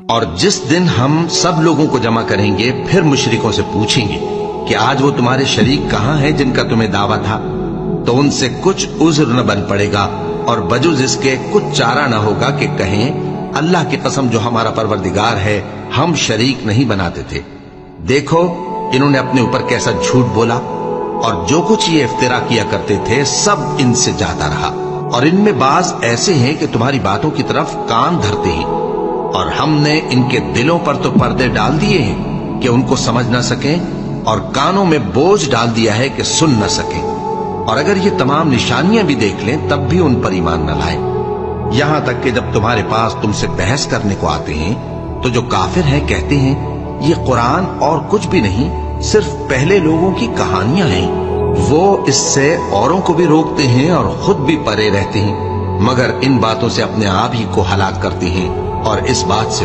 اور جس دن ہم سب لوگوں کو جمع کریں گے پھر مشرکوں سے پوچھیں گے کہ آج وہ تمہارے شریک کہاں ہیں جن کا تمہیں دعویٰ تھا، تو ان سے کچھ عذر نہ بن پڑے گا اور بجز اس کے کچھ چارہ نہ ہوگا کہ کہیں اللہ کی قسم جو ہمارا پروردگار ہے ہم شریک نہیں بناتے تھے۔ دیکھو انہوں نے اپنے اوپر کیسا جھوٹ بولا، اور جو کچھ یہ افترا کیا کرتے تھے سب ان سے جاتا رہا، اور ان میں بعض ایسے ہیں کہ تمہاری باتوں کی طرف کان دھرتے ہیں، اور ہم نے ان کے دلوں پر تو پردے ڈال دیے ہیں کہ ان کو سمجھ نہ سکیں، اور کانوں میں بوجھ ڈال دیا ہے کہ سن نہ سکیں، اور اگر یہ تمام نشانیاں بھی دیکھ لیں تب بھی ان پر ایمان نہ لائیں، یہاں تک کہ جب تمہارے پاس تم سے بحث کرنے کو آتے ہیں تو جو کافر ہیں کہتے ہیں یہ قرآن اور کچھ بھی نہیں، صرف پہلے لوگوں کی کہانیاں ہیں۔ وہ اس سے اوروں کو بھی روکتے ہیں اور خود بھی پرے رہتے ہیں، مگر ان باتوں سے اپنے آپ ہی کو ہلاک کرتے ہیں اور اس بات سے